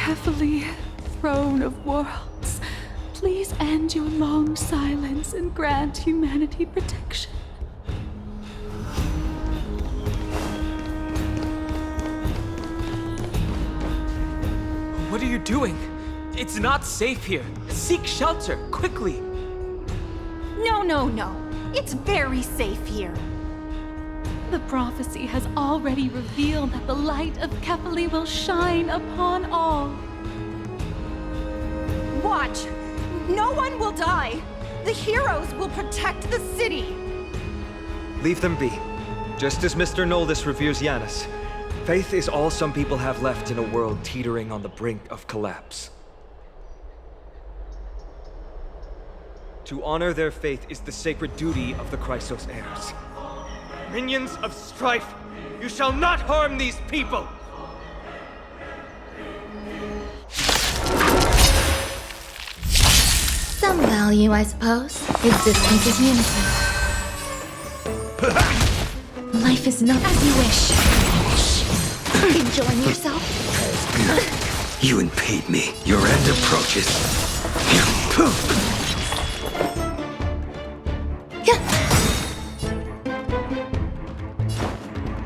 Kefali, throne of worlds, please end your long silence and grant humanity protection. What are you doing? It's not safe here. Seek shelter, quickly. No. It's very safe here. The prophecy has already revealed that the light of Kefali will shine upon all. Watch! No one will die! The heroes will protect the city! Leave them be. Just as Mr. Noldus reveres Yanis, faith is all some people have left in a world teetering on the brink of collapse. To honor their faith is the sacred duty of the Chrysos heirs. Minions of strife, you shall not harm these people! Some value, I suppose. Existence is unity. Life is not as you wish. Enjoying yourself? You impede me. Your end approaches.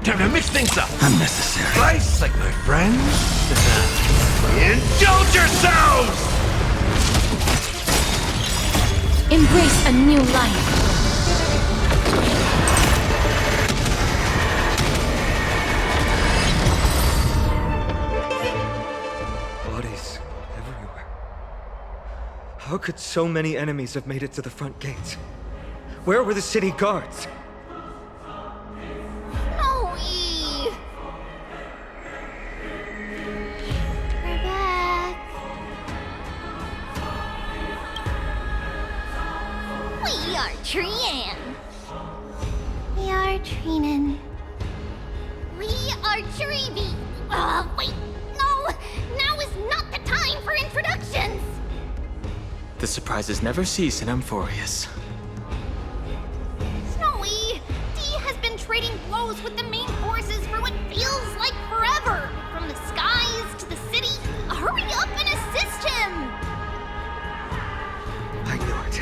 Time to mix things up. Unnecessary. Slice like my friends. Indulge yourselves! Embrace a new life. Bodies everywhere. How could so many enemies have made it to the front gates? Where were the city guards? We're back. We are Trian. We are Trinin. We are Treevy. Wait, no! Now is not the time for introductions! The surprises never cease in Amphoreus. Snowy, D has been trading blows with the main forces for what feels like forever. From the skies to the city. Hurry up and assist him! I knew it.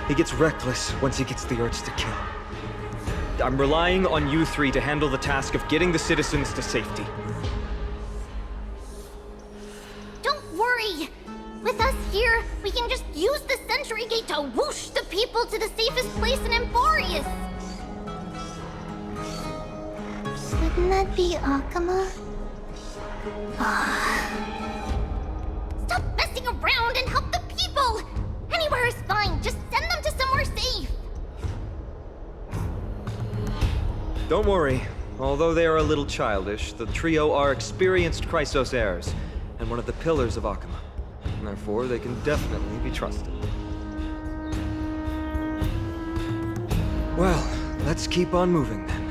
He gets reckless once he gets the urge to kill. I'm relying on you three to handle the task of getting the citizens to safety. Don't worry! With us here, we can just use the Sentry Gate to whoosh the people to the safest place in Amphoreus! Shouldn't that be Akama? Stop messing around and help the people! Anywhere is fine, just send them to somewhere safe! Don't worry. Although they are a little childish, the trio are experienced Chrysos heirs, and one of the pillars of Akama. Therefore, they can definitely be trusted. Well, let's keep on moving then.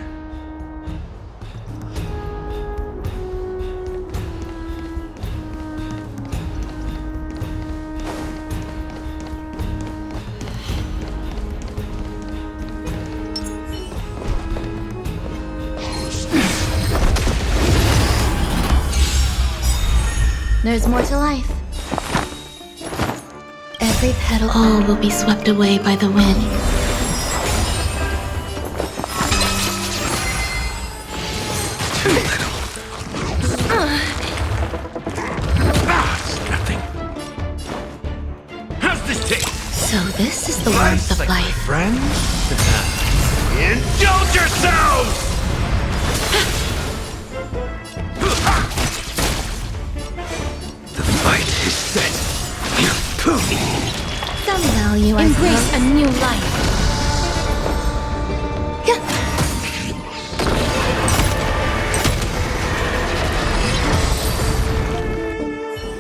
There's more to life. Every petal, all will be swept away by the wind. Too little. It's nothing. How's this taste? So this is the warmth of Like my life. friends? Indulge yourselves! The fight is set. Some value, I Embrace suppose. a new life.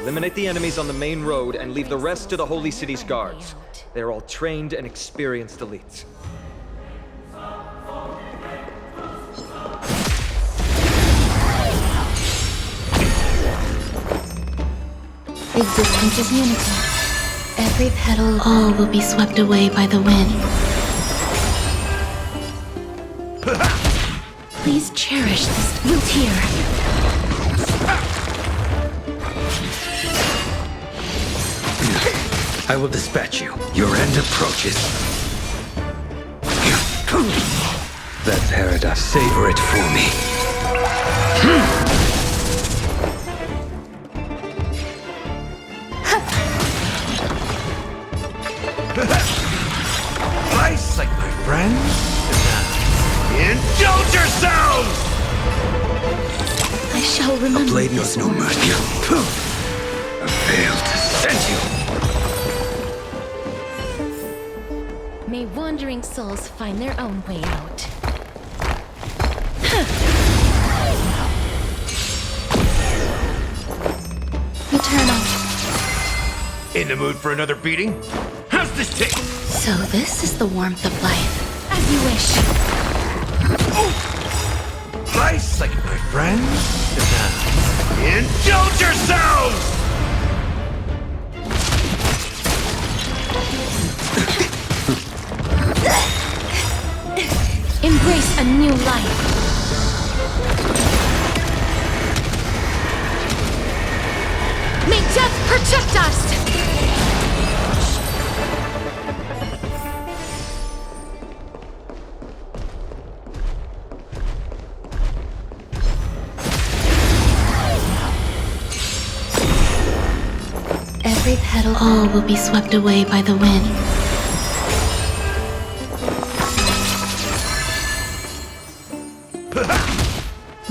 Eliminate the enemies on the main road and leave the rest to the Holy City's guards. They're all trained and experienced elites. Existence is unity. Every petal, all will be swept away by the wind. Please cherish this wilt here. I will dispatch you. Your end approaches. That paradise. Savor it for me. Slice like my friends. Indulge yourselves! I shall A remember. blade knows no mercy. A veil to send you. May wandering souls find their own way out. Eternal. In the mood for another beating? How's this taste? So this is the warmth of life. As you wish. Slice like my friends. Indulge yourselves! Embrace a new life. May death protect us! Every petal, all will be swept away by the wind.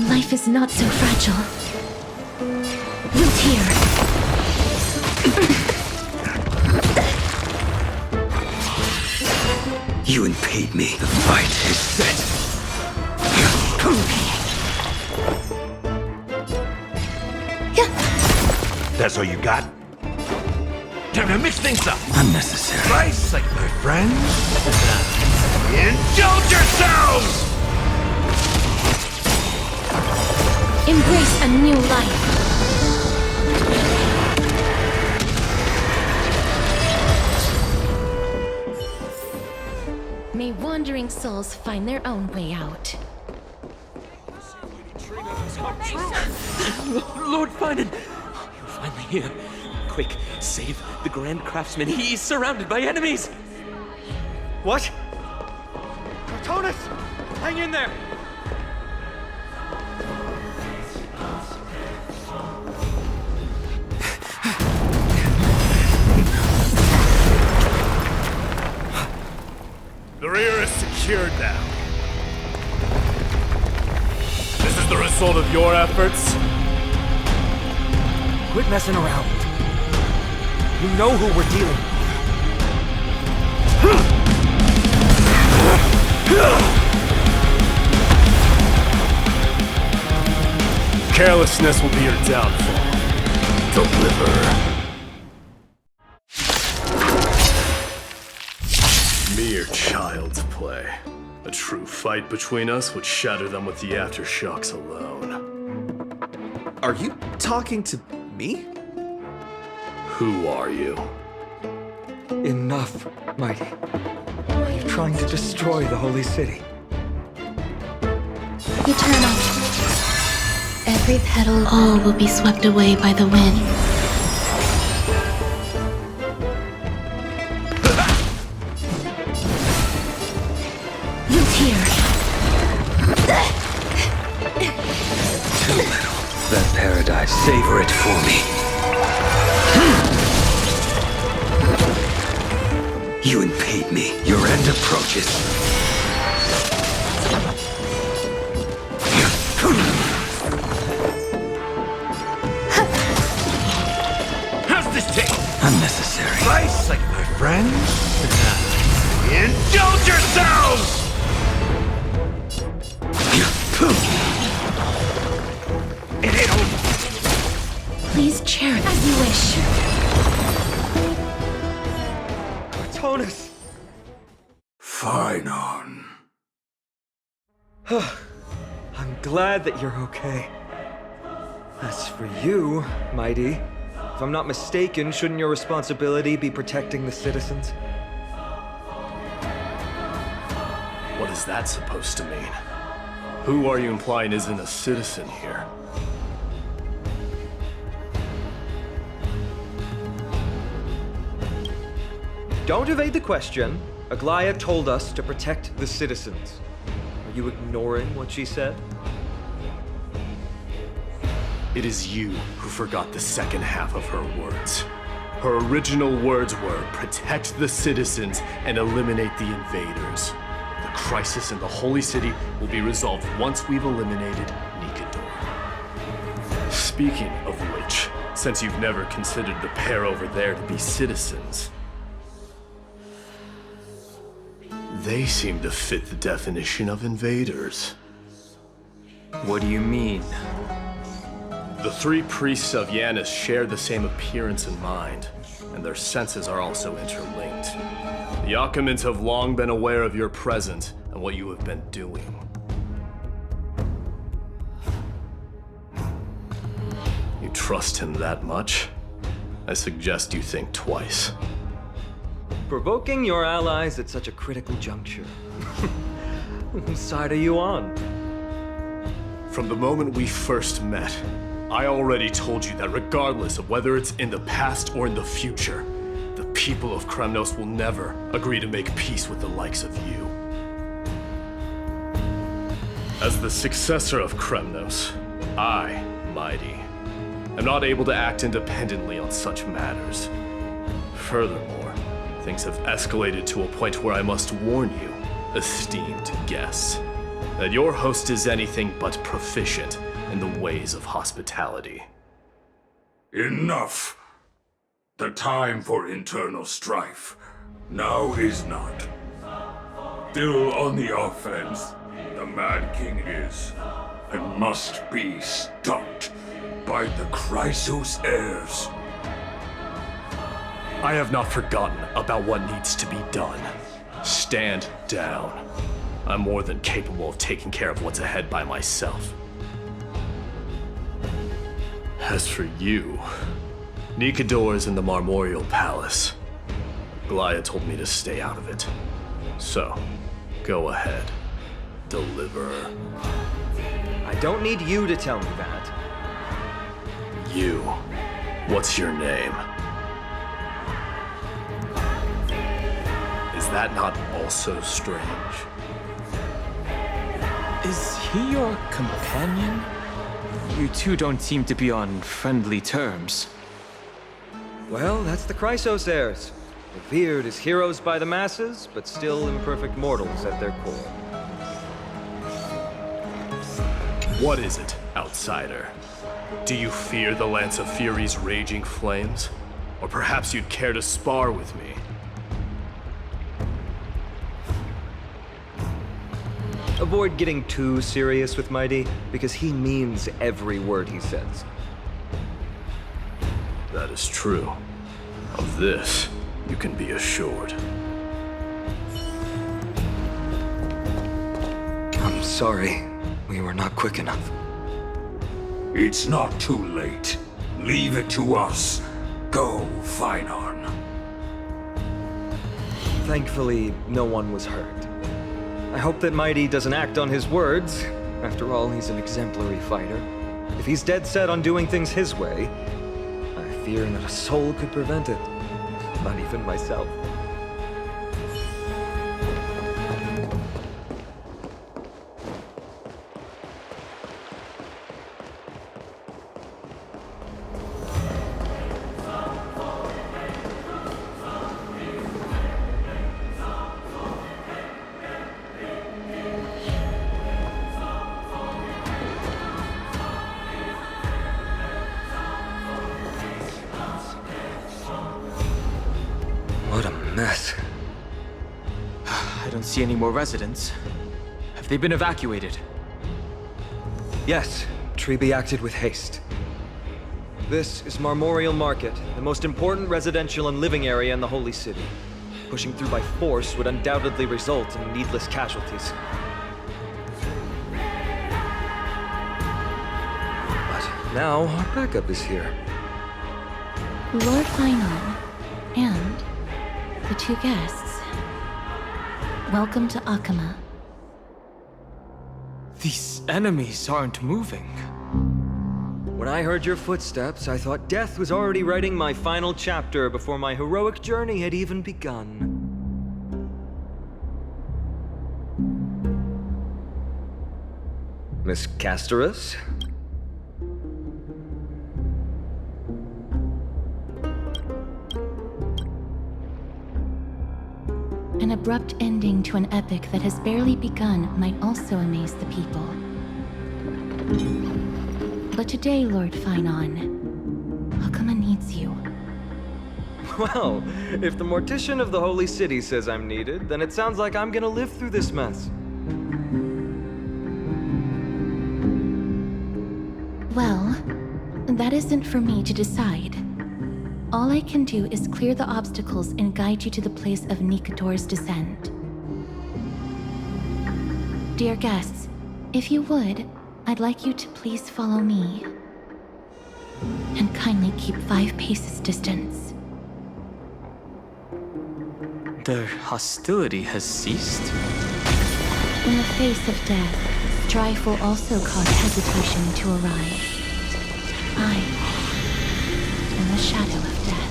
Life is not so fragile. Root here. You impede me. The fight is set. That's all you got? Time to mix things up. Unnecessary. Slice like my friends. Indulge yourselves! Embrace a new life. May wandering souls find their own way out. Lord Finan! You're finally here. Quick, save the Grand Craftsman. He's surrounded by enemies! What? Protonus! Hang in there! The rear is secured now. This is the result of your efforts? Quit messing around. You know who we're dealing with. Carelessness will be your downfall. Deliver. Mere child's play. A true fight between us would shatter them with the aftershocks alone. Are you talking to me? Who are you? Enough, Mighty. You're trying to destroy the Holy City. Eternal. Every petal, all will be swept away by the wind. Root here. Too little. That paradise. Savor it for me. You impede me. Your end approaches. How's this taste? Unnecessary. Slice like my friends. Indulge yourselves! It ain't over. Please cherish as you wish. Protonus! Fine on. I'm glad that you're okay. As for you, Mighty, if I'm not mistaken, shouldn't your responsibility be protecting the citizens? What is that supposed to mean? Who are you implying isn't a citizen here? Don't evade the question. Aglaia told us to protect the citizens. Are you ignoring what she said? It is you who forgot the second half of her words. Her original words were, protect the citizens and eliminate the invaders. The crisis in the Holy City will be resolved once we've eliminated Nikador. Speaking of which, since you've never considered the pair over there to be citizens, they seem to fit the definition of invaders. What do you mean? The three priests of Yanis share the same appearance and mind, and their senses are also interlinked. The Akamans have long been aware of your presence and what you have been doing. You trust him that much? I suggest you think twice. Provoking your allies at such a critical juncture. Whose side are you on? From the moment we first met, I already told you that regardless of whether it's in the past or in the future, the people of Kremnos will never agree to make peace with the likes of you. As the successor of Kremnos, I, Mighty, am not able to act independently on such matters. Furthermore, things have escalated to a point where I must warn you, esteemed guests, that your host is anything but proficient in the ways of hospitality. Enough! The time for internal strife now is not. Still on the offense, the Mad King is, and must be stopped by the Chrysos heirs. I have not forgotten about what needs to be done. Stand down. I'm more than capable of taking care of what's ahead by myself. As for you, Nikador is in the Marmorial Palace. Aglaia told me to stay out of it. So, go ahead. Deliver. I don't need you to tell me that. You. What's your name? Is that not also strange? Is he your companion? You two don't seem to be on friendly terms. Well, that's the Chrysos heirs. Revered as heroes by the masses, but still imperfect mortals at their core. What is it, outsider? Do you fear the Lance of Fury's raging flames? Or perhaps you'd care to spar with me? Avoid getting too serious with Mighty, because he means every word he says. That is true. Of this, you can be assured. I'm sorry. We were not quick enough. It's not too late. Leave it to us. Go, Feinarn. Thankfully, no one was hurt. I hope that Mighty doesn't act on his words. After all, he's an exemplary fighter. If he's dead set on doing things his way, I fear not a soul could prevent it. Not even myself. What a mess. I don't see any more residents. Have they been evacuated? Yes, Treeby acted with haste. This is Marmorial Market, the most important residential and living area in the Holy City. Pushing through by force would undoubtedly result in needless casualties. But now our backup is here. Lord Feinarn and the two guests. Welcome to Akama. These enemies aren't moving. When I heard your footsteps, I thought death was already writing my final chapter before my heroic journey had even begun. Miss Castorus? An abrupt ending to an epic that has barely begun might also amaze the people. But today, Lord Finon, Hakama needs you. Well, if the Mortician of the Holy City says I'm needed, then it sounds like I'm gonna live through this mess. Well, that isn't for me to decide. All I can do is clear the obstacles and guide you to the place of Nikador's descent. Dear guests, if you would, I'd like you to please follow me. And kindly keep 5 paces distance. The hostility has ceased? In the face of death, strife will also cause hesitation to arise. I am the shadow of death.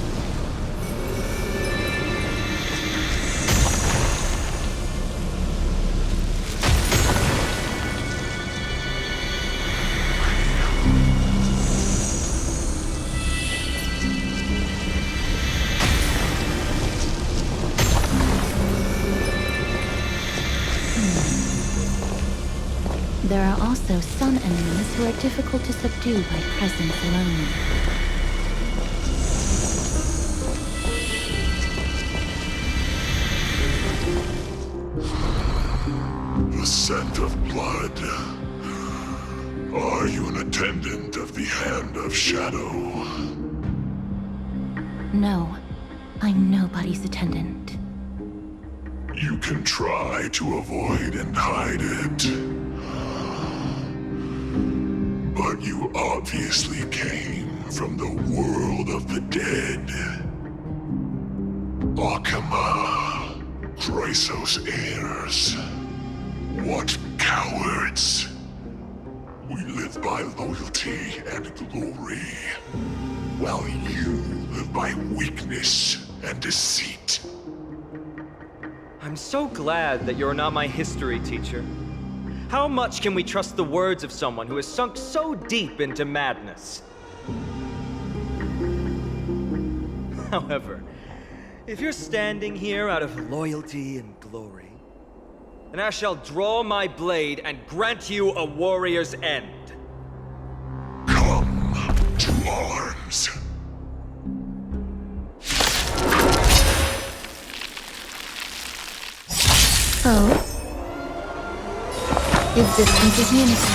There are also some enemies who are difficult to subdue by presence alone. The scent of blood. Are you an attendant of the Hand of Shadow? No, I'm nobody's attendant. You can try to avoid and hide it. But you obviously came from the world of the dead. Akama, Chrysos heirs. What cowards! We live by loyalty and glory, while you live by weakness and deceit. I'm so glad that you're not my history teacher. How much can we trust the words of someone who has sunk so deep into madness? However, if you're standing here out of loyalty and glory, then I shall draw my blade and grant you a warrior's end. Come to arms. Oh? Existence is unity.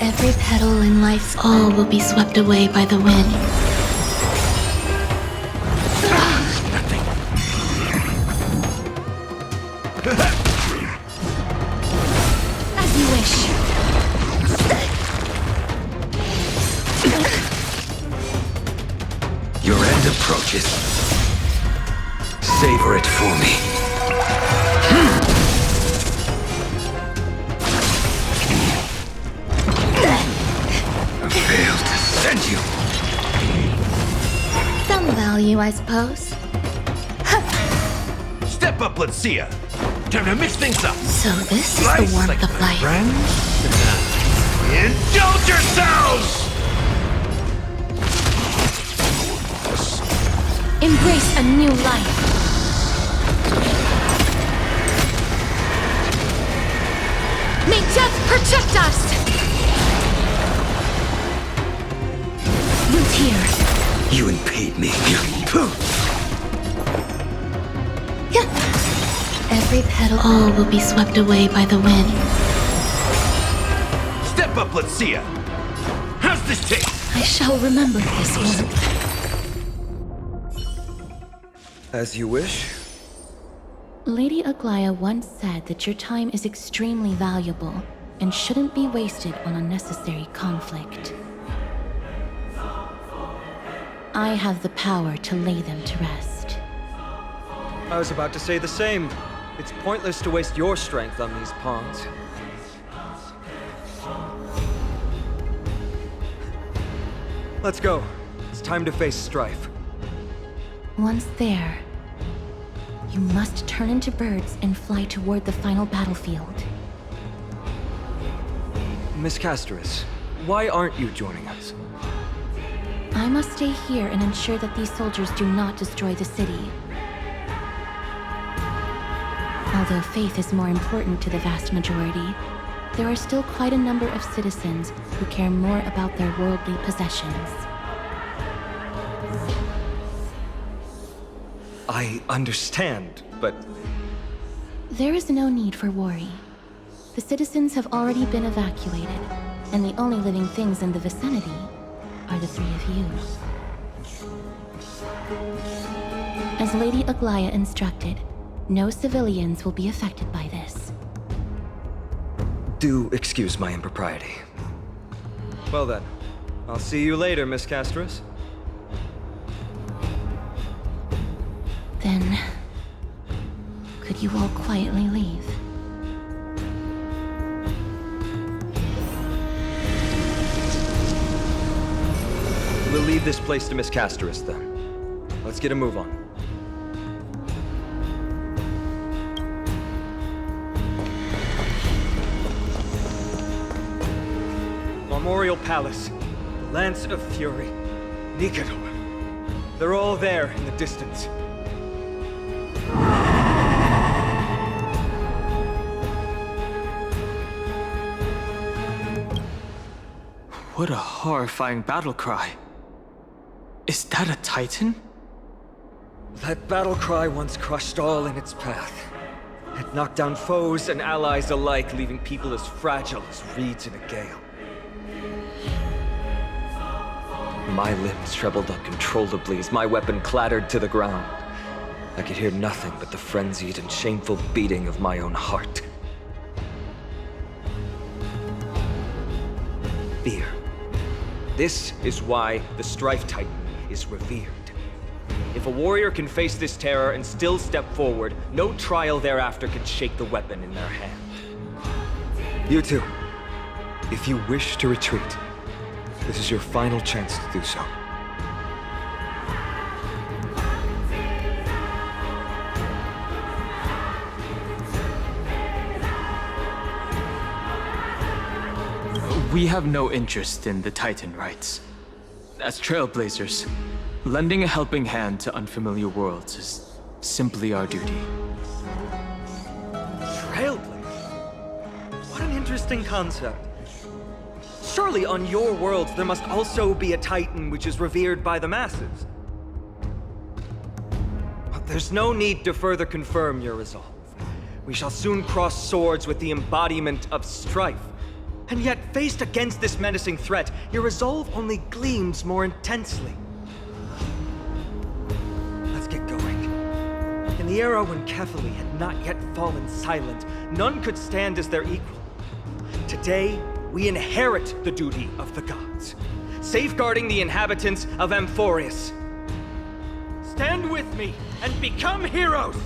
Every petal in life's all will be swept away by the wind. As you wish. Your end approaches. Savor it for me. I failed to send you. Some value, I suppose. Step up, let's see ya. Time to mix things up. So this is Slice the warmth like of life. friends. Indulge yourselves! Embrace a new life. May death protect us! Root here. You impede me. Every petal, all will be swept away by the wind. Step up, let's see ya. How's this taste? I shall remember this warmth. As you wish. Lady Aglaya once said that your time is extremely valuable and shouldn't be wasted on unnecessary conflict. I have the power to lay them to rest. I was about to say the same. It's pointless to waste your strength on these pawns. Let's go. It's time to face strife. Once there, you must turn into birds and fly toward the final battlefield. Miss Casterus, why aren't you joining us? I must stay here and ensure that these soldiers do not destroy the city. Although faith is more important to the vast majority, there are still quite a number of citizens who care more about their worldly possessions. I understand, but... There is no need for worry. The citizens have already been evacuated, and the only living things in the vicinity are the three of you. As Lady Aglaya instructed, no civilians will be affected by this. Do excuse my impropriety. Well then, I'll see you later, Miss Casterus. Then, could you all quietly leave? We'll leave this place to Miss Casterus, then. Let's get a move on. Memorial Palace, the Lance of Fury, Nikador. They're all there in the distance. What a horrifying battle cry. Is that a Titan? That battle cry once crushed all in its path. It knocked down foes and allies alike, leaving people as fragile as reeds in a gale. My limbs trembled uncontrollably as my weapon clattered to the ground. I could hear nothing but the frenzied and shameful beating of my own heart. Fear. This is why the Strife Titan is revered. If a warrior can face this terror and still step forward, no trial thereafter can shake the weapon in their hand. You too. If you wish to retreat, this is your final chance to do so. We have no interest in the Titan rights. As Trailblazers, lending a helping hand to unfamiliar worlds is simply our duty. Trailblaze? What an interesting concept. Surely on your worlds there must also be a Titan which is revered by the masses. But there's no need to further confirm your resolve. We shall soon cross swords with the embodiment of strife. And yet, faced against this menacing threat, your resolve only gleams more intensely. Let's get going. In the era when Kefali had not yet fallen silent, none could stand as their equal. Today, we inherit the duty of the gods, safeguarding the inhabitants of Amphoreus. Stand with me and become heroes!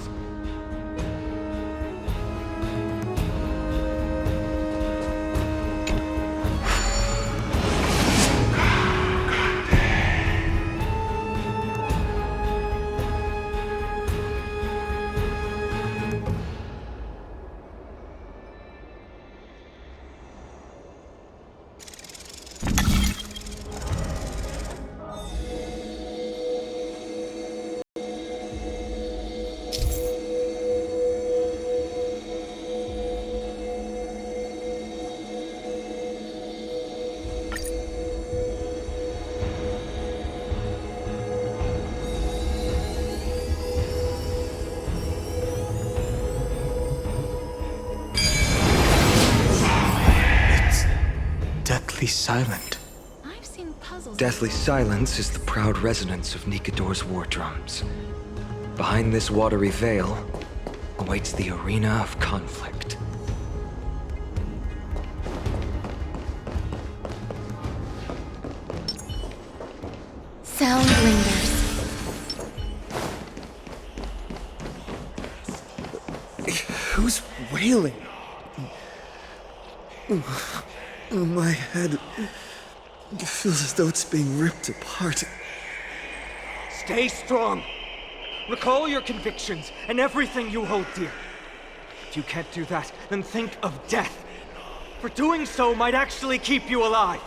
Silent. I've seen puzzles. Deathly silence is the proud resonance of Nikador's war drums. Behind this watery veil awaits the arena of conflict. Sound lingers. Who's wailing? My head. It feels as though it's being ripped apart. Stay strong. Recall your convictions and everything you hold dear. If you can't do that, then think of death. For doing so might actually keep you alive.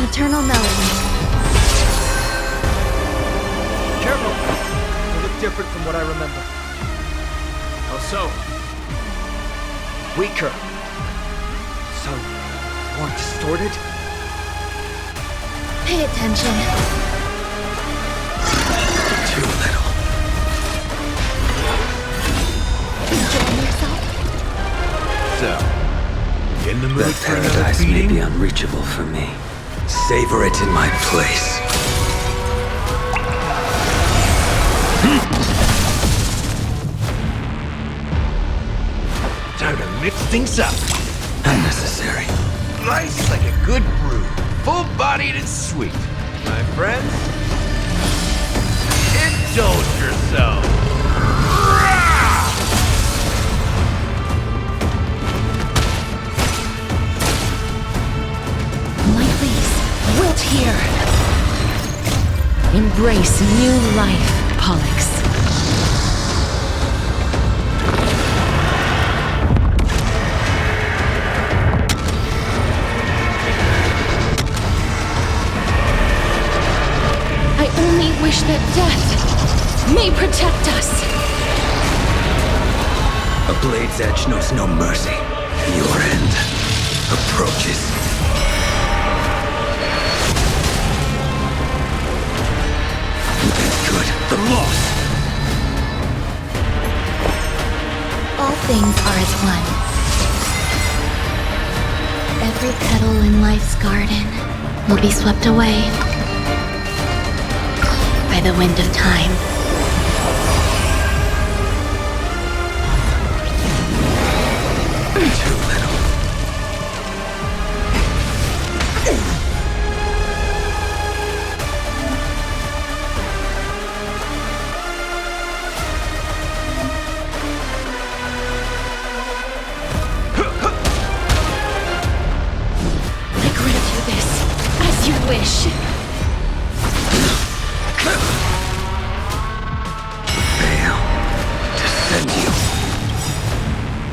Eternal melody. Careful! You look different from what I remember. How so? Weaker. So, more distorted? Pay attention. Too little. Enjoying yourself? So, in the mood That for another paradise may beating? be unreachable for me. Savor it in my place. Time to mix things up. Unnecessary. Nice like a good brew. Full-bodied and sweet. My friends, indulge yourself. My please, wilt here. Embrace new life, Pollux. I only wish that death may protect us. A blade's edge knows no mercy. Your end approaches. Good. The loss. All things are as one. Every petal in life's garden will be swept away by the wind of time. Too little. I grant you this, as you wish. Baal, descend you.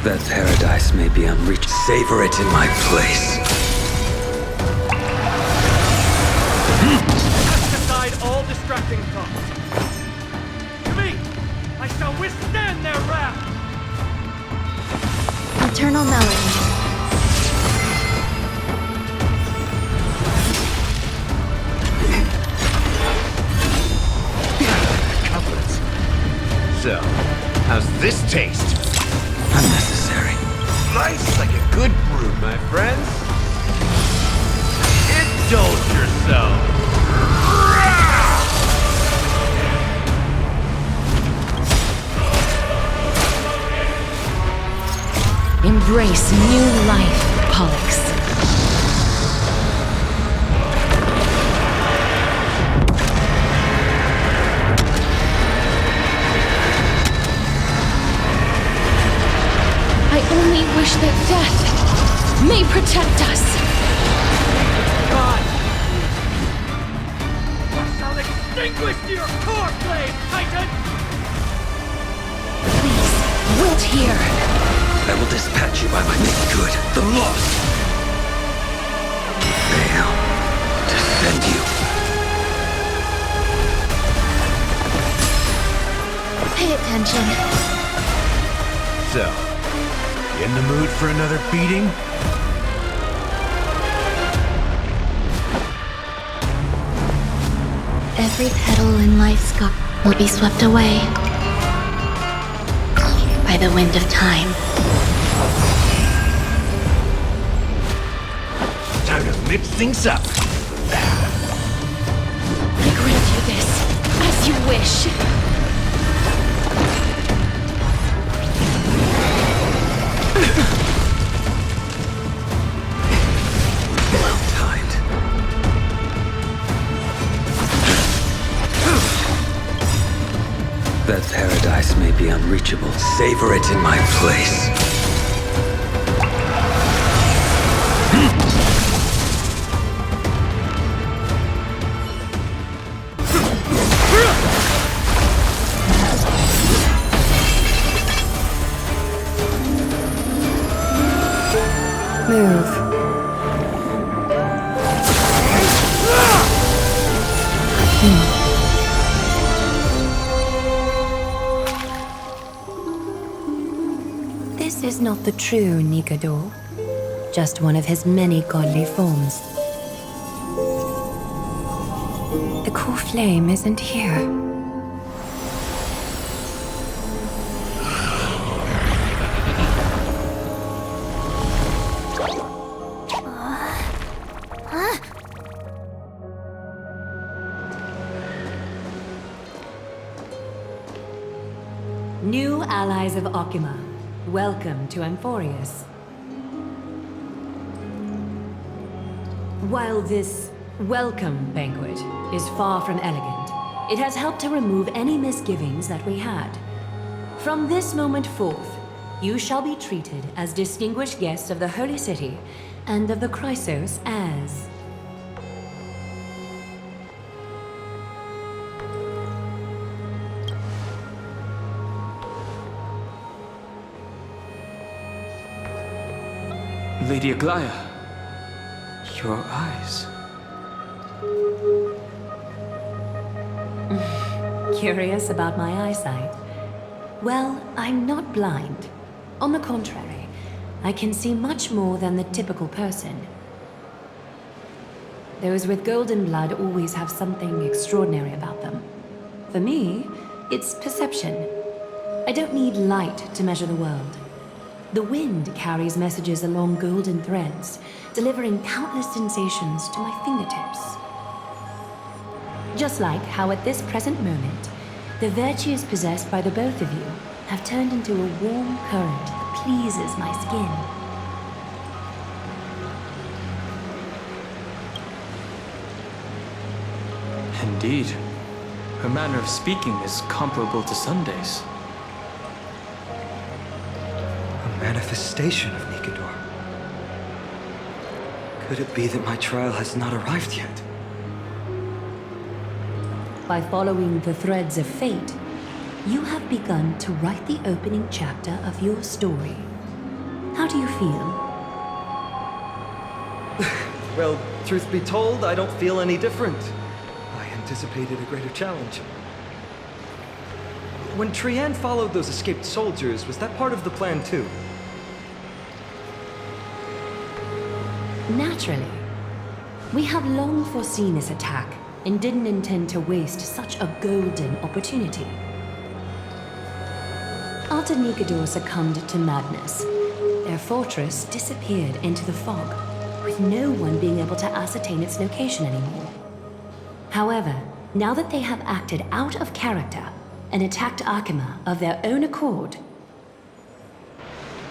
That paradise may be unreached. Savor it in my place. Cast aside all distracting thoughts. To me, I shall withstand their wrath. Eternal melody. Confidence. So, how's this taste? Unnecessary. Nice like a good brew, my friends. Indulge yourself. Embrace new life, Pollux. I only wish that death may protect us. God! I shall extinguish your core flame, Titan! Please, wilt here. I will dispatch you by my make good. The loss. Baal, descend you. Pay attention. So, in the mood for another beating? Every petal in life's garden will be swept away by the wind of time. Time to mix things up. I grant you this, as you wish. Well timed. That paradise may be unreachable. Savor it in my place. Move. This is not the true Nikador, just one of his many godly forms. The core flame isn't here. New allies of Okima, welcome to Amphoreus. While this welcome banquet is far from elegant, it has helped to remove any misgivings that we had. From this moment forth, you shall be treated as distinguished guests of the Holy City and of the Chrysos as... Lady Aglaya, your eyes. Curious about my eyesight? Well, I'm not blind. On the contrary, I can see much more than the typical person. Those with golden blood always have something extraordinary about them. For me, it's perception. I don't need light to measure the world. The wind carries messages along golden threads, delivering countless sensations to my fingertips. Just like how at this present moment, the virtues possessed by the both of you have turned into a warm current that pleases my skin. Indeed. Her manner of speaking is comparable to Sunday's. Manifestation of Nikador. Could it be that my trial has not arrived yet? By following the threads of fate, you have begun to write the opening chapter of your story. How do you feel? Well, truth be told, I don't feel any different. I anticipated a greater challenge. When Trian followed those escaped soldiers, was that part of the plan too? Naturally. We have long foreseen this attack and didn't intend to waste such a golden opportunity. After Nikador succumbed to madness, their fortress disappeared into the fog, with no one being able to ascertain its location anymore. However, now that they have acted out of character and attacked Akima of their own accord,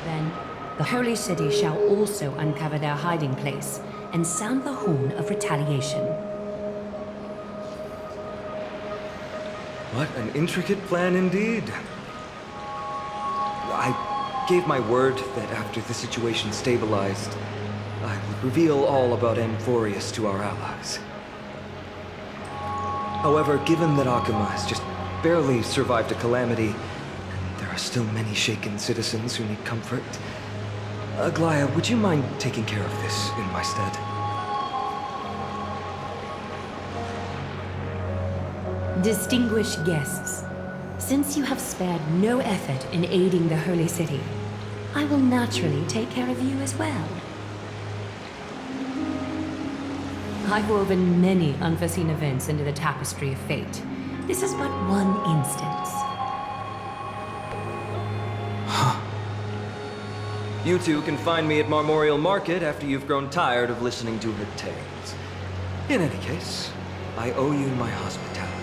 then the Holy City shall also uncover their hiding place and sound the horn of retaliation. What an intricate plan indeed. I gave my word that after the situation stabilized, I would reveal all about Amphoreus to our allies. However, given that Akima has just barely survived a calamity, and there are still many shaken citizens who need comfort, Aglaya, would you mind taking care of this in my stead? Distinguished guests, since you have spared no effort in aiding the Holy City, I will naturally take care of you as well. I've woven many unforeseen events into the tapestry of fate. This is but one instance. You two can find me at Marmorial Market after you've grown tired of listening to her tales. In any case, I owe you my hospitality.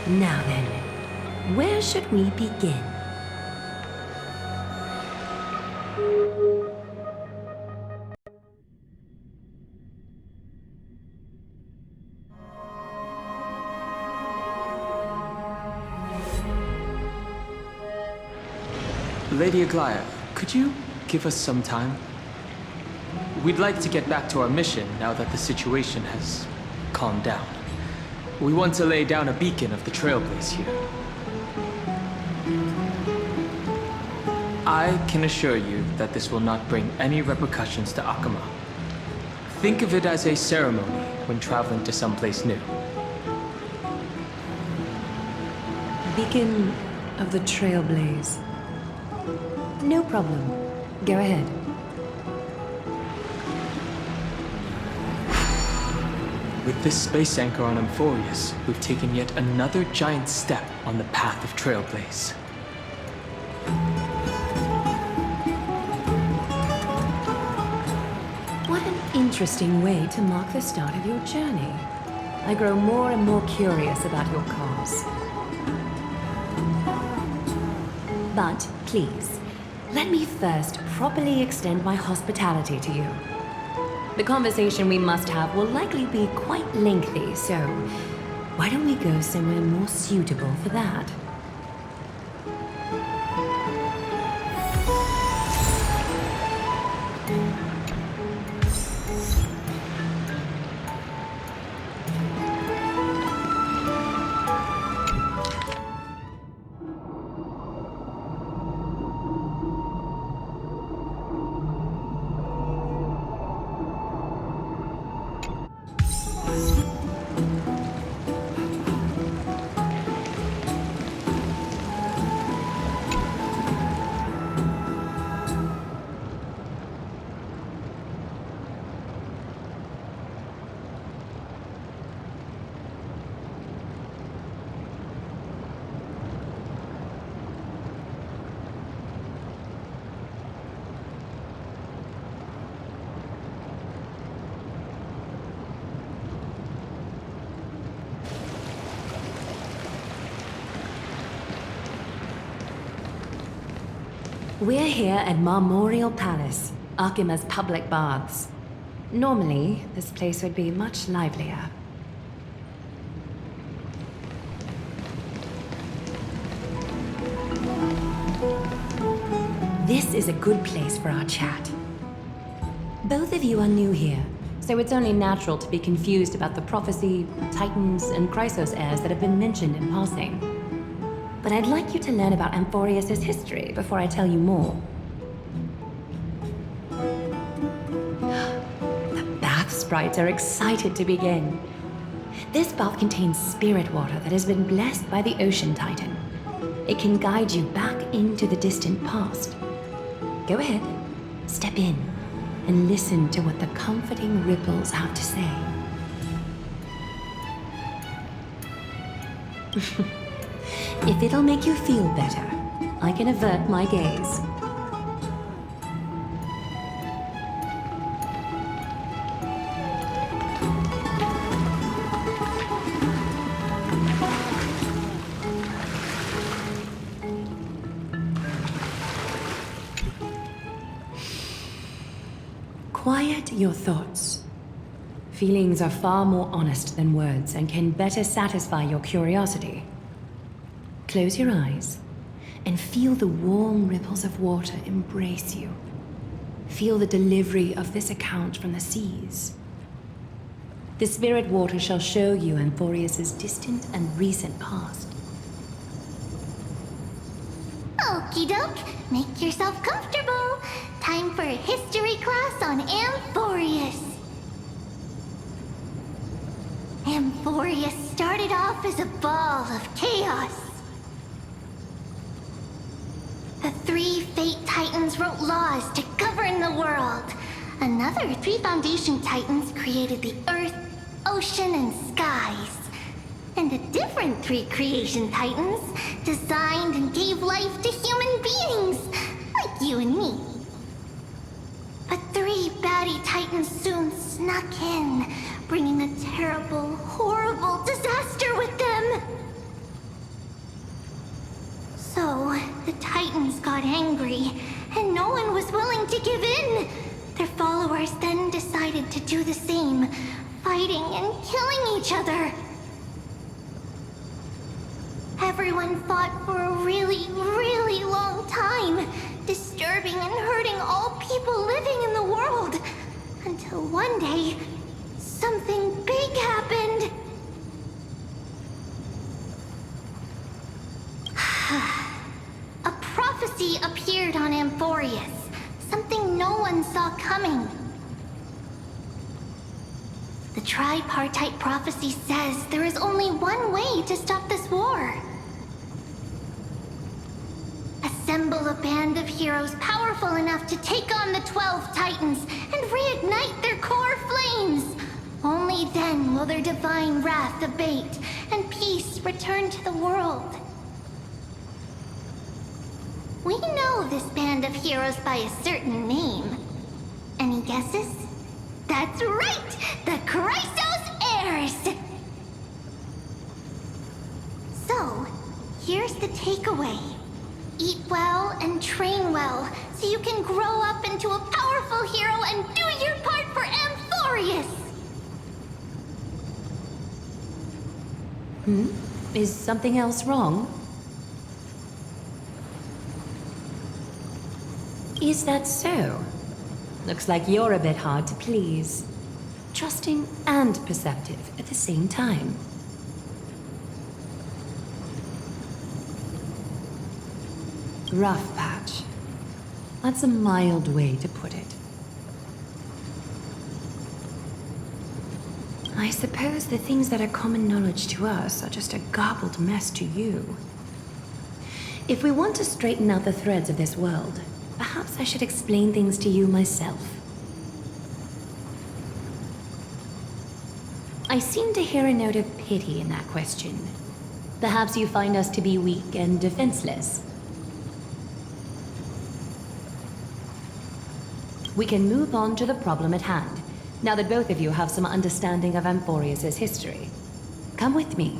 Now then, where should we begin? Lady Aglaya, could you give us some time? We'd like to get back to our mission now that the situation has calmed down. We want to lay down a beacon of the Trailblaze here. I can assure you that this will not bring any repercussions to Akama. Think of it as a ceremony when traveling to someplace new. Beacon of the Trailblaze. No problem. Go ahead. With this space anchor on Amphoreus, we've taken yet another giant step on the path of Trailblaze. What an interesting way to mark the start of your journey. I grow more and more curious about your cause. But please, let me first properly extend my hospitality to you. The conversation we must have will likely be quite lengthy, so why don't we go somewhere more suitable for that? We're here at Marmorial Palace, Akima's public baths. Normally, this place would be much livelier. This is a good place for our chat. Both of you are new here, so it's only natural to be confused about the prophecy, titans, and Chrysos heirs that have been mentioned in passing. But I'd like you to learn about Amphoreus' history before I tell you more. The bath sprites are excited to begin. This bath contains spirit water that has been blessed by the Ocean Titan. It can guide you back into the distant past. Go ahead, step in, and listen to what the comforting ripples have to say. If it'll make you feel better, I can avert my gaze. Quiet your thoughts. Feelings are far more honest than words and can better satisfy your curiosity. Close your eyes and feel the warm ripples of water embrace you. Feel the delivery of this account from the seas. The spirit water shall show you Amphoreus' distant and recent past. Okie doke, make yourself comfortable. Time for a history class on Amphoreus. Amphoreus started off as a ball of chaos. The 3 Fate Titans wrote laws to govern the world. Another 3 Foundation Titans created the earth, ocean, and skies. And a different 3 Creation Titans designed and gave life to human beings, like you and me. But 3 baddie Titans soon snuck in, bringing a terrible, horrible disaster with them. So, the Titans got angry, and no one was willing to give in. Their followers then decided to do the same, fighting and killing each other. Everyone fought for a really, really long time, disturbing and hurting all people living in the world. Until one day, something big happened. A prophecy appeared on Amphoreus, something no one saw coming. The tripartite prophecy says there is only one way to stop this war. Assemble a band of heroes powerful enough to take on the 12 Titans and reignite their core flames. Only then will their divine wrath abate and peace return to the world. We know this band of heroes by a certain name. Any guesses? That's right! The Chrysos Heirs! So, here's the takeaway. Eat well and train well, so you can grow up into a powerful hero and do your part for Amphoreus! Is something else wrong? Is that so? Looks like you're a bit hard to please. Trusting and perceptive at the same time. Rough patch. That's a mild way to put it. I suppose the things that are common knowledge to us are just a garbled mess to you. If we want to straighten out the threads of this world, perhaps I should explain things to you myself. I seem to hear a note of pity in that question. Perhaps you find us to be weak and defenseless. We can move on to the problem at hand, now that both of you have some understanding of Amphoreus' history. Come with me.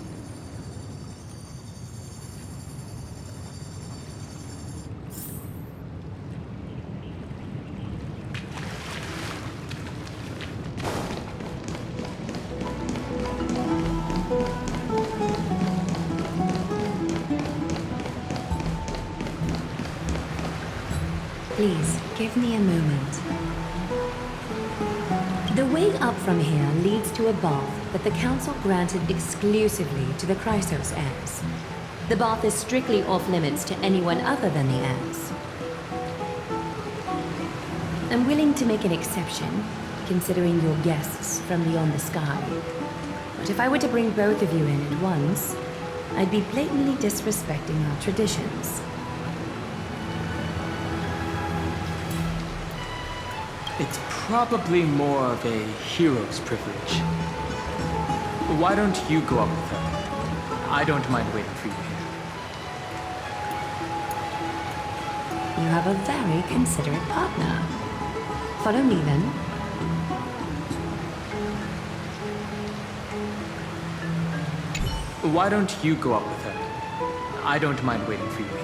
Please, give me a moment. The way up from here leads to a bath that the Council granted exclusively to the Chrysos heirs. The bath is strictly off-limits to anyone other than the heirs. I'm willing to make an exception, considering you're guests from beyond the sky. But if I were to bring both of you in at once, I'd be blatantly disrespecting our traditions. It's probably more of a hero's privilege. Why don't you go up with her? I don't mind waiting for you here. You have a very considerate partner. Follow me then. Why don't you go up with her? I don't mind waiting for you here.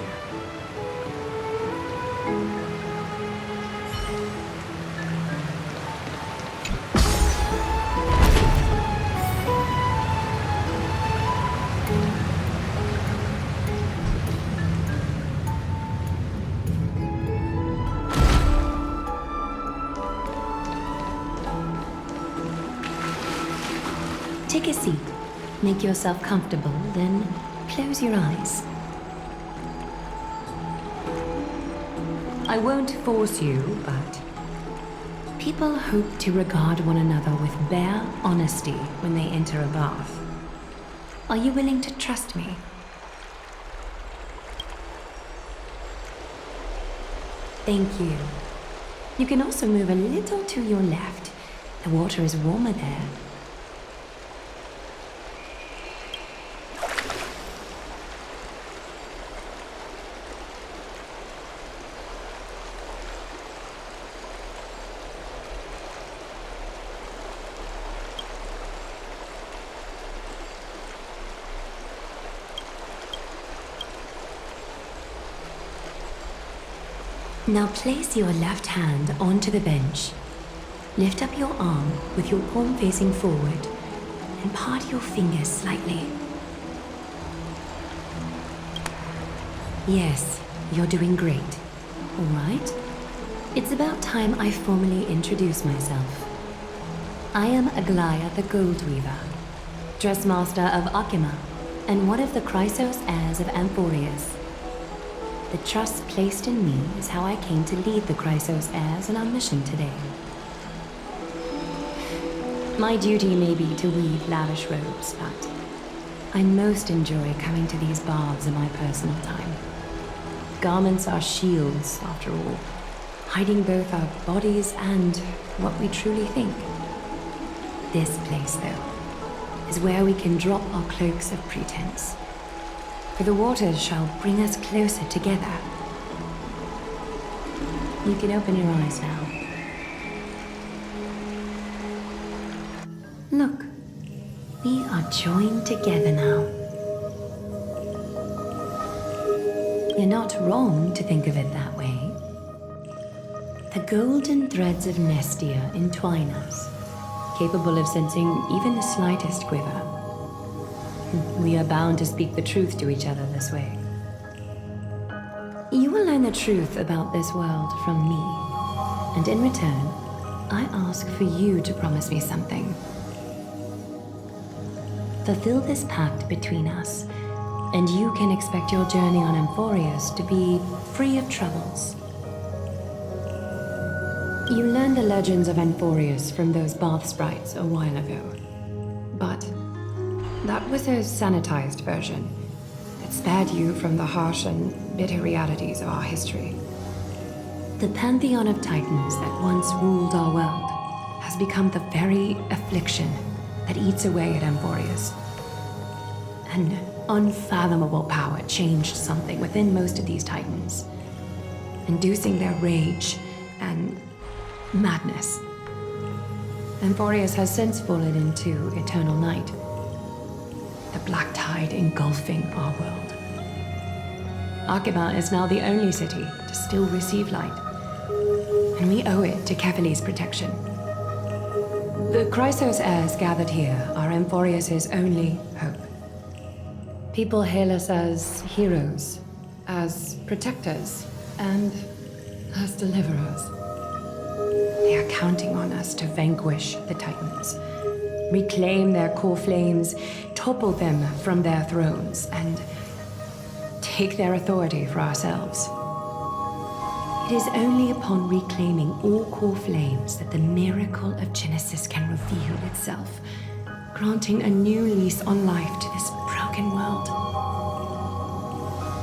Take a seat. Make yourself comfortable, then close your eyes. I won't force you, but people hope to regard one another with bare honesty when they enter a bath. Are you willing to trust me? Thank you. You can also move a little to your left. The water is warmer there. Now place your left hand onto the bench. Lift up your arm with your palm facing forward and part your fingers slightly. Yes, you're doing great. All right? It's about time I formally introduce myself. I am Aglaya the Gold Weaver, Dressmaster of Akima, and one of the Chrysos heirs of Amphoreus. The trust placed in me is how I came to lead the Chrysos heirs on our mission today. My duty may be to weave lavish robes, but I most enjoy coming to these baths in my personal time. Garments are shields, after all, hiding both our bodies and what we truly think. This place, though, is where we can drop our cloaks of pretense. For the waters shall bring us closer together. You can open your eyes now. Look, we are joined together now. You're not wrong to think of it that way. The golden threads of Nestia entwine us, capable of sensing even the slightest quiver. We are bound to speak the truth to each other this way. You will learn the truth about this world from me, and in return, I ask for you to promise me something. Fulfill this pact between us, and you can expect your journey on Amphoreus to be free of troubles. You learned the legends of Amphoreus from those bath sprites a while ago, but that was a sanitized version that spared you from the harsh and bitter realities of our history. The pantheon of titans that once ruled our world has become the very affliction that eats away at Amphoreus. An unfathomable power changed something within most of these titans, inducing their rage and madness. Amphoreus has since fallen into eternal night, the black tide engulfing our world. Akima is now the only city to still receive light, and we owe it to Kefali's protection. The Chrysos heirs gathered here are Amphoreus' only hope. People hail us as heroes, as protectors, and as deliverers. They are counting on us to vanquish the Titans, reclaim their core flames, topple them from their thrones, and take their authority for ourselves. It is only upon reclaiming all core flames that the miracle of Genesis can reveal itself, granting a new lease on life to this broken world.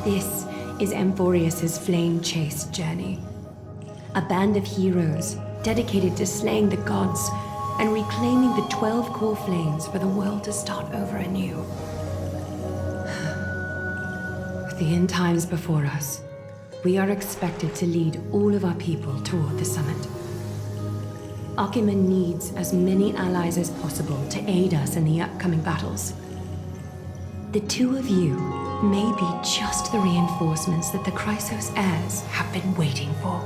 This is Amphoreus' flame-chased journey. A band of heroes dedicated to slaying the gods and reclaiming the 12 core flames for the world to start over anew. With the end times before us, we are expected to lead all of our people toward the summit. Akima needs as many allies as possible to aid us in the upcoming battles. The two of you may be just the reinforcements that the Chrysos heirs have been waiting for.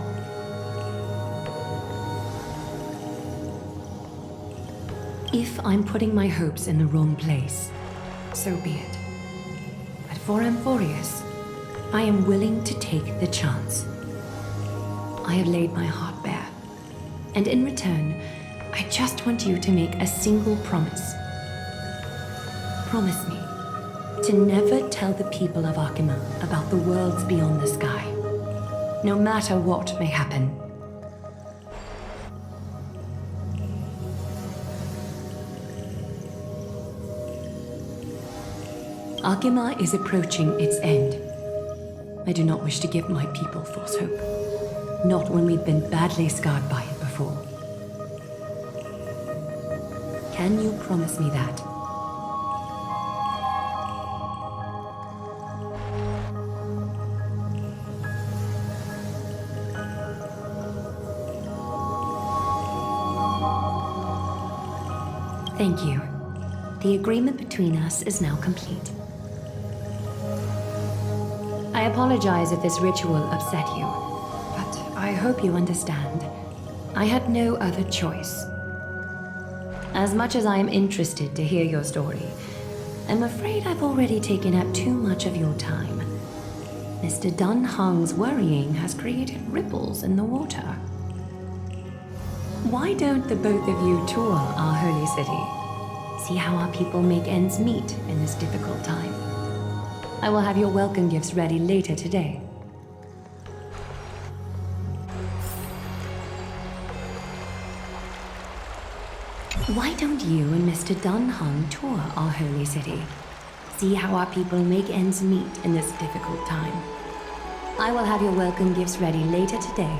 If I'm putting my hopes in the wrong place, so be it. But for Amphoreus, I am willing to take the chance. I have laid my heart bare, and in return, I just want you to make a single promise. Promise me to never tell the people of Akima about the worlds beyond the sky, no matter what may happen. Akima is approaching its end. I do not wish to give my people false hope. Not when we've been badly scarred by it before. Can you promise me that? Thank you. The agreement between us is now complete. I apologize if this ritual upset you, but I hope you understand. I had no other choice. As much as I am interested to hear your story, I'm afraid I've already taken up too much of your time. Mr. Dunhung's worrying has created ripples in the water. Why don't the both of you tour our holy city? See how our people make ends meet in this difficult time. I will have your welcome gifts ready later today. Why don't you and Mr. Dunhung tour our holy city? See how our people make ends meet in this difficult time. I will have your welcome gifts ready later today.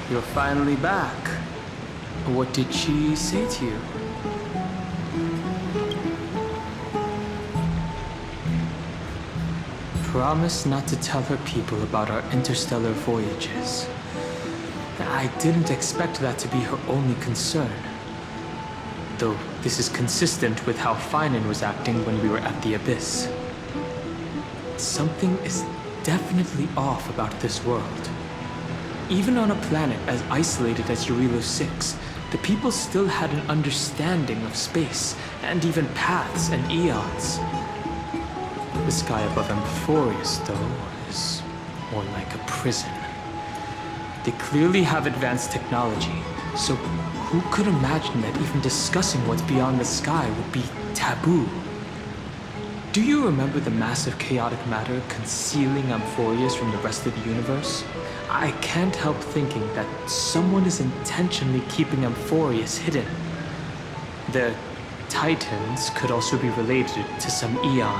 You're finally back. What did she say to you? Promise not to tell her people about our interstellar voyages. I didn't expect that to be her only concern. Though this is consistent with how Finan was acting when we were at the Abyss. Something is definitely off about this world. Even on a planet as isolated as Eurilo 6, the people still had an understanding of space, and even paths and eons. The sky above Amphoreus, though, is more like a prison. They clearly have advanced technology, so who could imagine that even discussing what's beyond the sky would be taboo? Do you remember the massive chaotic matter concealing Amphoreus from the rest of the universe? I can't help thinking that someone is intentionally keeping Amphoreus hidden. The Titans could also be related to some eon.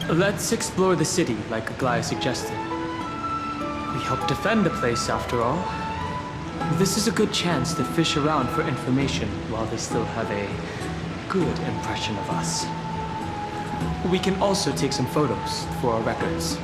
Let's explore the city, like Aglaya suggested. We help defend the place, after all. This is a good chance to fish around for information while they still have a good impression of us. We can also take some photos for our records.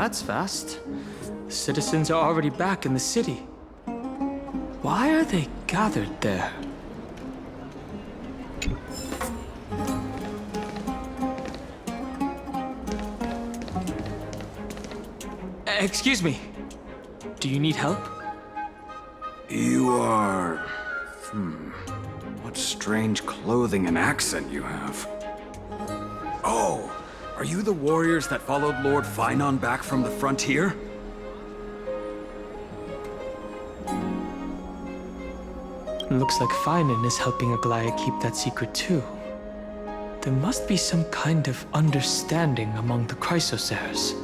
that's fast. The citizens are already back in the city. Why are they gathered there? Excuse me. Do you need help? You are... What strange clothing and accent you have. Oh, are you the warriors that followed Lord Finon back from the frontier? Looks like Finon is helping Aglaya keep that secret too. There must be some kind of understanding among the Chrysosaurs.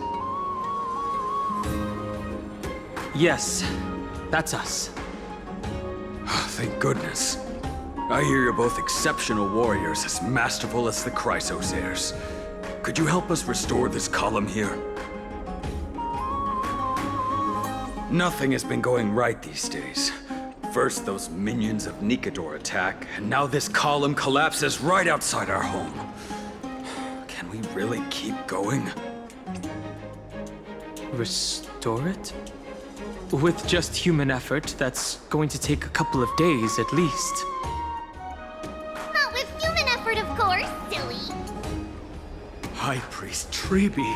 Yes, that's us. Thank goodness. I hear you're both exceptional warriors, as masterful as the Chrysosaurs. Could you help us restore this column here? Nothing has been going right these days. First, those minions of Nikador attack, and now this column collapses right outside our home. Can we really keep going? Restore it? With just human effort, that's going to take a couple of days at least. Not with human effort, of course, silly. High Priest Treeby.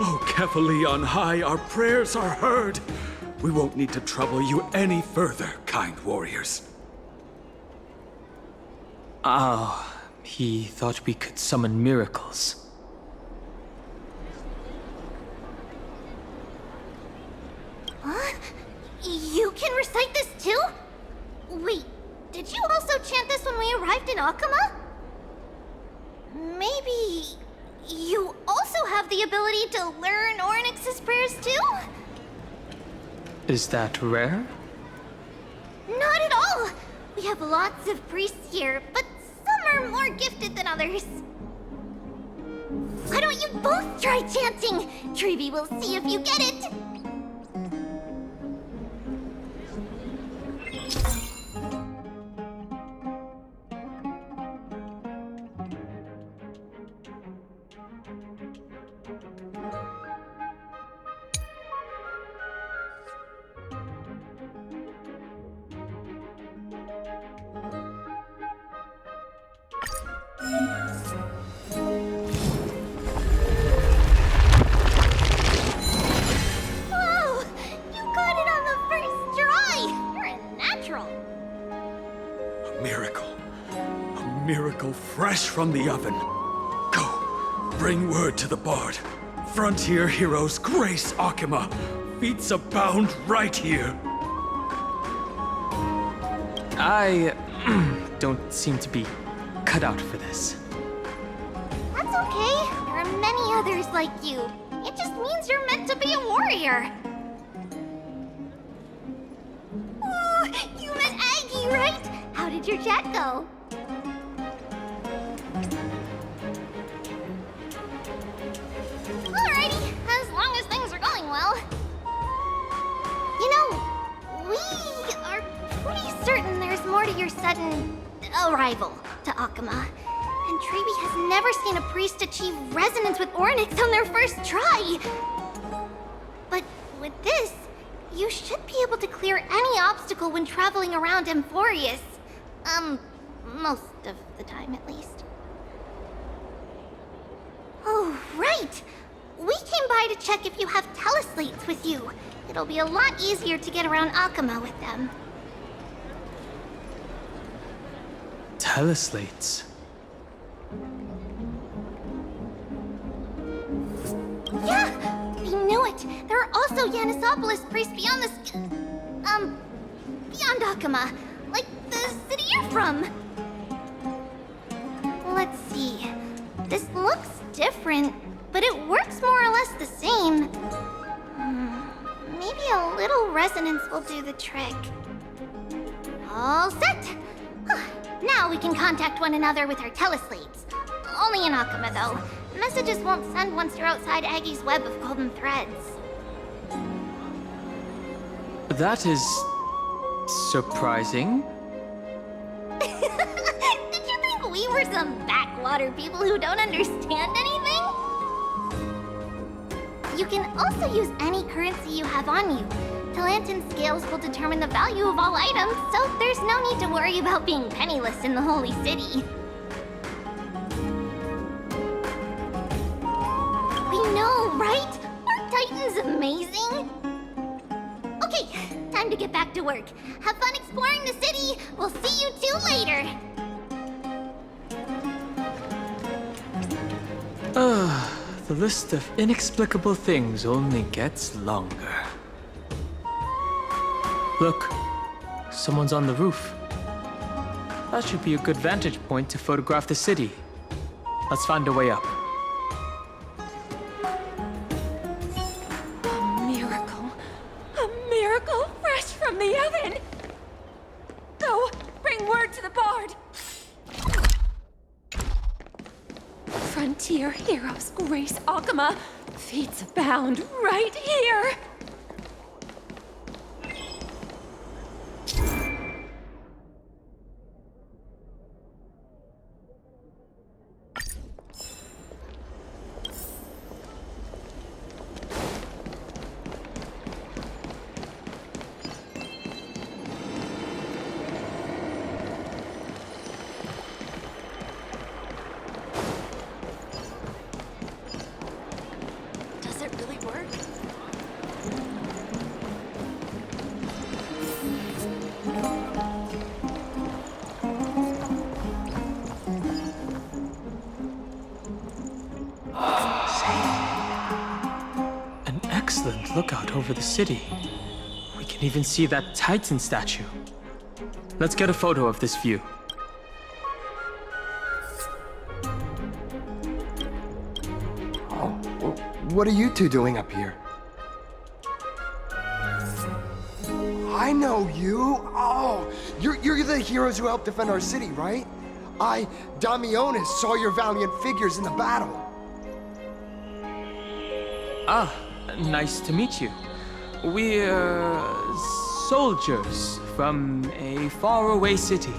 Oh, Kefali on high, our prayers are heard. We won't need to trouble you any further, kind warriors. Oh, he thought we could summon miracles. Huh? You can recite this too? Wait, did you also chant this when we arrived in Akama? Maybe you also have the ability to learn Ornyx's prayers too? Is that rare? Not at all! We have lots of priests here, but some are more gifted than others. Why don't you both try chanting? Treeby will see if you get it! Whoa! You got it on the first try! You're a natural! A miracle. A miracle fresh from the oven. Go, bring word to the bard. Frontier heroes grace Akama. Feats abound right here. I don't seem to be cut out for this. That's okay. There are many others like you. It just means you're meant to be a warrior. Oh, you met Aggie, right? How did your chat go? Alrighty, as long as things are going well. You know, we are pretty certain there's more to your sudden arrival to Akama. And Treeby has never seen a priest achieve resonance with Ornyx on their first try. But with this, you should be able to clear any obstacle when traveling around Amphoreus. Most of the time at least. Oh, right! We came by to check if you have teleslates with you. It'll be a lot easier to get around Akama with them. Teleslates? Yeah! We knew it! There are also Yanisopolis priests beyond the beyond Akama. Like the city you're from. Let's see. This looks different, but it works more or less the same. Maybe a little resonance will do the trick. All set! Now we can contact one another with our teleslates. Only in Akama, though. Messages won't send once you're outside Aggie's web of golden threads. That is surprising. Did you think we were some backwater people who don't understand anything? You can also use any currency you have on you. Talantan scales will determine the value of all items, so there's no need to worry about being penniless in the Holy City. We know, right? Aren't Titans amazing? Okay, time to get back to work. Have fun exploring the city. We'll see you two later. The list of inexplicable things only gets longer. Look, someone's on the roof. That should be a good vantage point to photograph the city. Let's find a way up. A miracle fresh from the oven. Go, bring word to the bard. Frontier heroes grace Akama. Feats abound right here. Does it really work? An excellent lookout over the city. We can even see that Titan statue. Let's get a photo of this view. What are you two doing up here? I know you. Oh, you're the heroes who helped defend our city, right? I, Damionis, saw your valiant figures in the battle. Ah, nice to meet you. We're soldiers from a faraway city.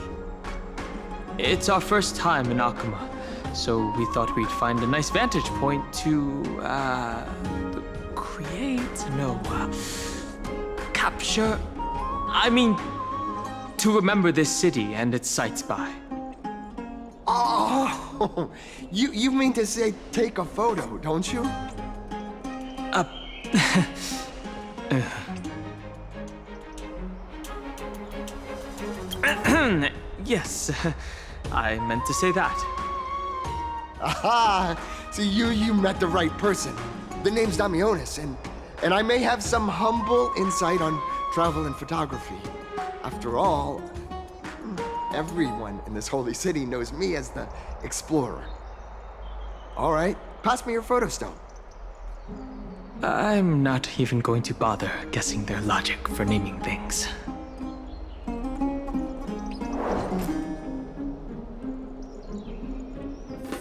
It's our first time in Akama, so we thought we'd find a nice vantage point to, capture... to remember this city and its sights by. Oh, you mean to say take a photo, don't you? Yes, I meant to say that. Aha! See, you met the right person. The name's Damionis, and I may have some humble insight on travel and photography. After all, everyone in this holy city knows me as the explorer. All right, pass me your photo stone. I'm not even going to bother guessing their logic for naming things.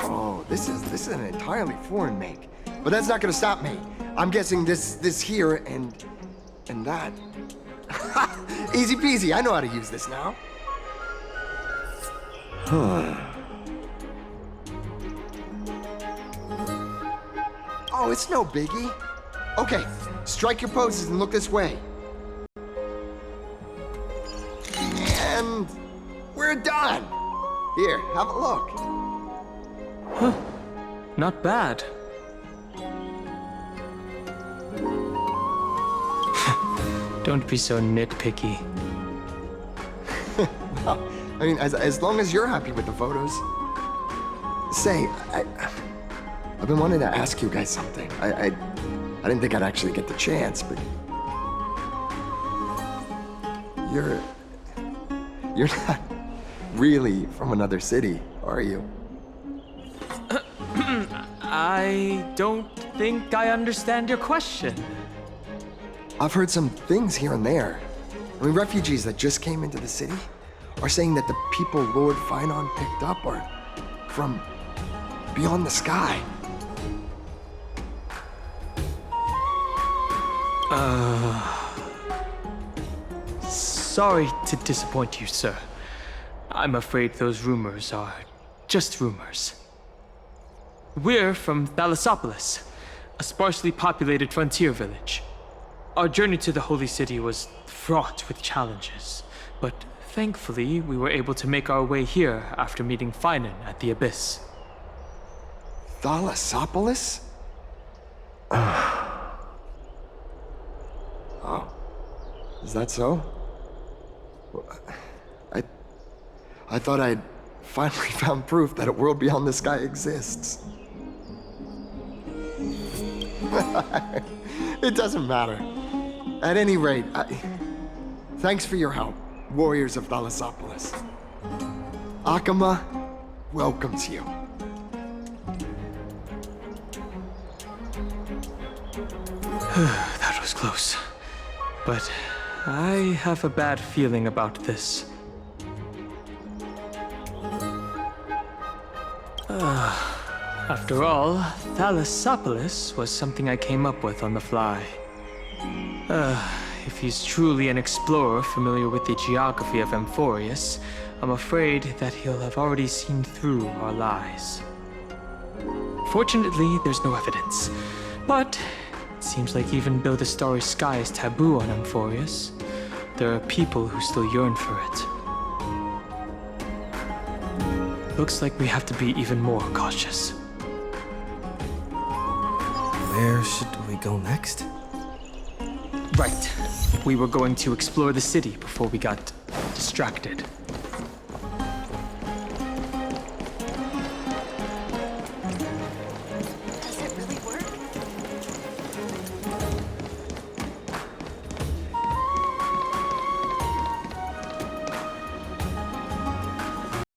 Oh, this is an entirely foreign make. But that's not gonna stop me. I'm guessing this here and that. Easy peasy, I know how to use this now. Oh, it's no biggie. Okay, strike your poses and look this way. And we're done. Here, have a look. Huh. Not bad. Don't be so nitpicky. Well, I mean, as long as you're happy with the photos. Say, I've been wanting to ask you guys something. I didn't think I'd actually get the chance, but you're not really from another city, are you? I don't think I understand your question. I've heard some things here and there. I mean, refugees that just came into the city are saying that the people Lord Finon picked up are from beyond the sky. Sorry to disappoint you, sir. I'm afraid those rumors are just rumors. We're from Thalassopolis, a sparsely populated frontier village. Our journey to the Holy City was fraught with challenges, but thankfully we were able to make our way here after meeting Finan at the Abyss. Thalassopolis? Oh. Is that so? I thought I'd finally found proof that a world beyond the sky exists. It doesn't matter. At any rate, thanks for your help, warriors of Thalassopolis. Akama welcomes you. That was close. But I have a bad feeling about this. After all, Thalassopolis was something I came up with on the fly. If he's truly an explorer familiar with the geography of Amphoreus, I'm afraid that he'll have already seen through our lies. Fortunately, there's no evidence. But it seems like even though the starry sky is taboo on Amphoreus, there are people who still yearn for it. Looks like we have to be even more cautious. Where should we go next? Right. We were going to explore the city before we got distracted.